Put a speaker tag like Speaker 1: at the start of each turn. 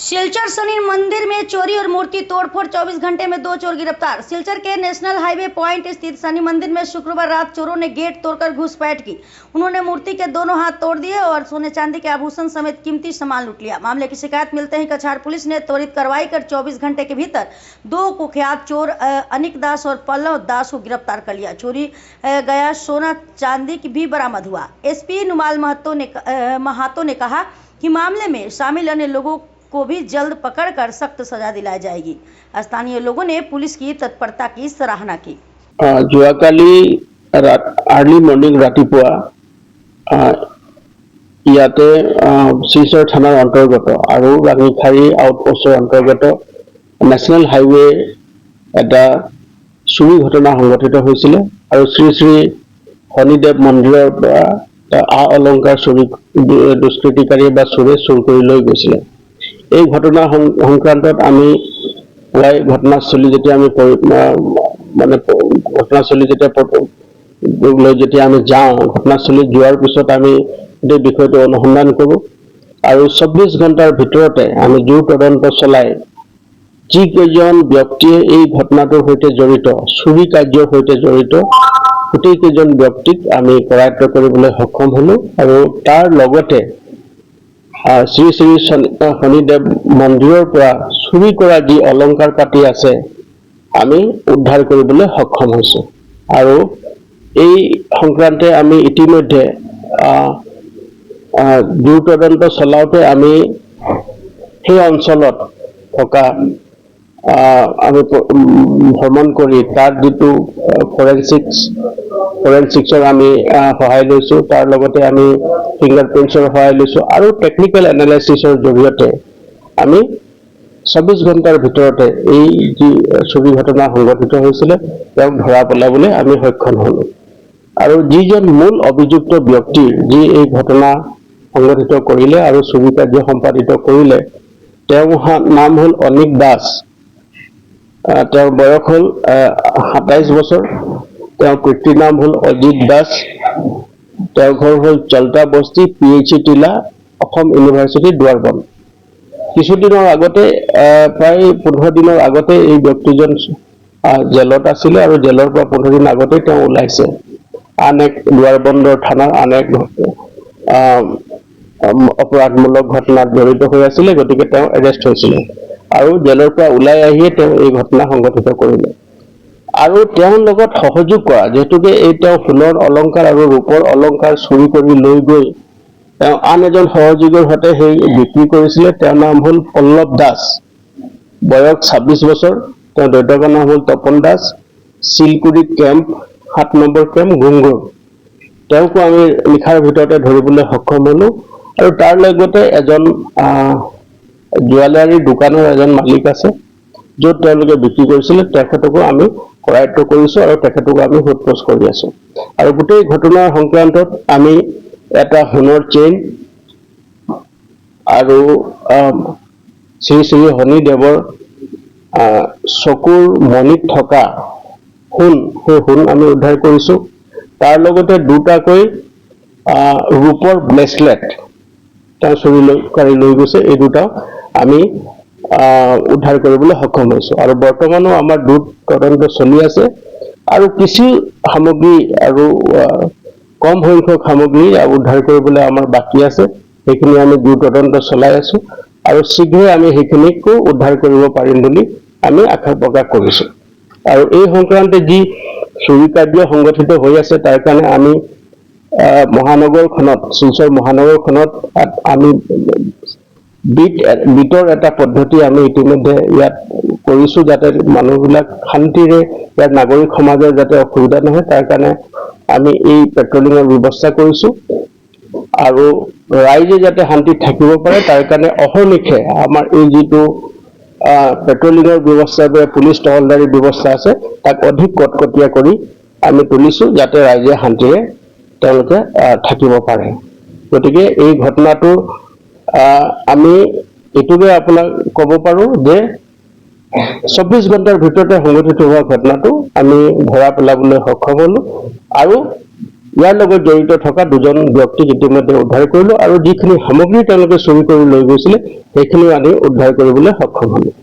Speaker 1: सिलचर शनि मंदिर में चोरी और मूर्ति तोड़फोड़, 24 घंटे में 2 चोर गिरफ्तार। सिलचर के नेशनल हाईवे पॉइंट स्थित शनि मंदिर में शुक्रवार रात चोरों ने गेट तोड़कर घुसपैठ की। उन्होंने मूर्ति के दोनों हाथ तोड़ दिए और सोने चांदी के आभूषण समेत कीमती सामान लूट लिया। मामले की शिकायत मिलते ही कछार पुलिस ने त्वरित कार्रवाई कर 24 घंटे के भीतर 2 कुख्यात चोर अनिक दास और पल्लव दास को गिरफ्तार कर लिया। चोरी गया सोना चांदी भी बरामद हुआ। एसपी नुमाल महातो ने कहा कि मामले में शामिल अन्य लोगों को भी जल्द पकड़कर सख्त सजा दिलाई जाएगी। स्थानीय लोगों ने पुलिस की तत्परता की सराहना की।
Speaker 2: যোৱাকালি আৰ্লি মৰ্নিং ৰাতিপুৱা ইয়াতে শিলচৰ থানাৰ অন্তৰ্গত আৰু ৰাঙিখাৰী আউটপোষ্টৰ অন্তৰ্গত নেশ্যনেল হাইৱে এটা চুৰি ঘটনা সংঘটিত হৈছিলে আৰু শ্ৰী শ্ৰী শনিদেৱ মন্দিৰৰ পৰা আ অলংকাৰ চুৰি দুষ্কৃতিকাৰীয়ে বা চোৰে চুৰ কৰি লৈ গৈছিলে। এই ঘটনা সংক্ৰান্তত আমি প্ৰায় ঘটনাস্থলী যেতিয়া আমি মানে ঘটনাস্থলী যেতিয়া আমি যাওঁ, ঘটনাস্থলীত যোৱাৰ পিছত আমি এই বিষয়টো অনুসন্ধান কৰোঁ আৰু 24 ঘণ্টাৰ ভিতৰতে আমি জোৰ তদন্ত চলাই যিকেইজন ব্যক্তিয়ে এই ঘটনাটোৰ সৈতে জড়িত, চুৰি কাৰ্যৰ সৈতে জড়িত গোটেইকেইজন ব্যক্তিক আমি কৰায়ত্ব কৰিবলৈ সক্ষম হ'লোঁ আৰু তাৰ লগতে শ্ৰী শ্ৰী শনিদেৱ মন্দিৰৰ পৰা চুৰি কৰা যি অলংকাৰ পাতি আছে আমি উদ্ধাৰ কৰিবলৈ সক্ষম হৈছোঁ। আৰু এই সংক্ৰান্তে আমি ইতিমধ্যে জোৰ তদন্ত চলাওঁতে আমি সেই অঞ্চলত থকা আমি ভ্ৰমণ কৰি তাত যিটো ফৰেনচিক্সৰ আমি সহায় লৈছোঁ, তাৰ লগতে আমি ফিংগাৰপ্ৰিণ্টছৰ সহায় লৈছোঁ আৰু টেকনিকেল এনালাইচিছৰ জৰিয়তে আমি 24 ঘণ্টাৰ ভিতৰতে এই যি চুৰি ঘটনা সংঘটিত হৈছিলে তেওঁক ধৰা পেলাবলৈ আমি সক্ষম হ'লোঁ। আৰু যিজন মূল অভিযুক্ত ব্যক্তিৰ যি এই ঘটনা সংঘটিত কৰিলে আৰু চুৰি কাৰ্য সম্পাদিত কৰিলে তেওঁৰ নাম হ'ল অনিক দাস। তেওঁৰ বয়স হ'ল 27 বছৰ। তেওঁৰ পিতৃ নাম হ'ল অজিত দাস। তেওঁৰ ঘৰ হ'ল চলতা বস্তি, PH টিলা, অসম ইউনিভাৰ্চিটি, দুৱাৰবন। কিছুদিনৰ আগতে প্ৰায় 15 দিনৰ আগতে এই ব্যক্তিজন জেলত আছিলে আৰু জেলৰ পৰা 15 দিন আগতে তেওঁ ওলাইছে। আন এক দুৱাৰবন্দৰ থানাৰ আন এক অপৰাধমূলক ঘটনাত জড়িত হৈ আছিলে, গতিকে তেওঁ এৰেষ্ট হৈছিলে আৰু জেলৰ পৰা ওলাই আহিয়ে তেওঁ এই ঘটনা সংঘটিত কৰিলে। আৰু তেওঁৰ লগত সহযোগ কৰা, যিহেতুকে তেওঁ সোণৰ অলংকাৰ আৰু ৰূপৰ অলংকাৰ চুৰি কৰি লৈ গৈ তেওঁ আন এজন সহযোগীৰ সৈতে সেই বিক্ৰী কৰিছিলে। তেওঁৰ নাম হ'ল পল্লৱ দাস, বয়স 26 বছৰ। তেওঁৰ দেউতাকৰ নাম হ'ল Tapan Das, Silkuri camp 7 number camp, Gungur. তেওঁকো আমি নিশাৰ ভিতৰতে ধৰিবলৈ সক্ষম হ'লোঁ আৰু তাৰ লগতে এজন জুৱেলাৰী দোকানৰ এজন মালিক আছে, য'ত তেওঁলোকে বিক্ৰী কৰিছিলে, তেখেতকো আমি কৰায়ত্ব কৰিছোঁ আৰু তেখেতকো আমি সোধপোছ কৰি আছোঁ। আৰু গোটেই ঘটনাৰ সংক্ৰান্তত আমি এটা সোণৰ চেইন আৰু শ্ৰী শ্ৰী শনিদেৱৰ চকুৰ মণিত থকা সোণ, সেই সোণ আমি উদ্ধাৰ কৰিছোঁ। তাৰ লগতে দুটাকৈ ৰূপৰ ব্ৰেচলেট তেওঁ চুৰি কৰি লৈ গৈছে, এই দুটাও আমি উদ্ধাৰ কৰিবলৈ সক্ষম হৈছোঁ। আৰু বৰ্তমানো আমাৰ তদন্ত চলি আছে আৰু কিছু সামগ্ৰী আৰু কম সংখ্যক সামগ্ৰী উদ্ধাৰ কৰিবলৈ আমাৰ বাকী আছে, সেইখিনি আমি তদন্ত চলাই আছোঁ আৰু শীঘ্ৰে আমি সেইখিনিকো উদ্ধাৰ কৰিব পাৰিম বুলি আমি আশা প্ৰকাশ কৰিছোঁ। আৰু এই সংক্ৰান্তে যি চুৰি কাৰ্য সংগঠিত হৈ আছে তাৰ কাৰণে আমি মহানগৰখনত, শিলচৰ মহানগৰখনত আমি বিটৰ এটা পদ্ধতি আমি ইতিমধ্যে ইয়াত কৰিছোঁ, যাতে মানুহবিলাক শান্তিৰে, ইয়াৰ নাগৰিক সমাজৰ যাতে অসুবিধা নহয় তাৰ কাৰণে আমি এই পেট্ৰলিঙৰ ব্যৱস্থা কৰিছোঁ। আৰু ৰাইজে যাতে শান্তিত থাকিব পাৰে তাৰ কাৰণে অহৰ্নিশে আমাৰ এই যিটো পেট্ৰলিঙৰ ব্যৱস্থা, পুলিচ টহলদাৰী ব্যৱস্থা আছে, তাক অধিক কটকটীয়া কৰি আমি তুলিছোঁ, যাতে ৰাইজে শান্তিৰে তেওঁলোকে থাকিব পাৰে। গতিকে এই ঘটনাটো আমি এইটোকে আপোনাক ক'ব পাৰোঁ যে 24 ঘণ্টাৰ ভিতৰতে সংঘটিত হোৱা ঘটনাটো আমি ধৰা পেলাবলৈ সক্ষম হ'লোঁ আৰু ইয়াৰ লগত জড়িত থকা দুজন ব্যক্তিক ইতিমধ্যে উদ্ধাৰ কৰিলো আৰু যিখিনি সামগ্ৰী তেওঁলোকে চুৰি কৰি লৈ গৈছিলে সেইখিনিও আনি উদ্ধাৰ কৰিবলৈ সক্ষম হলো।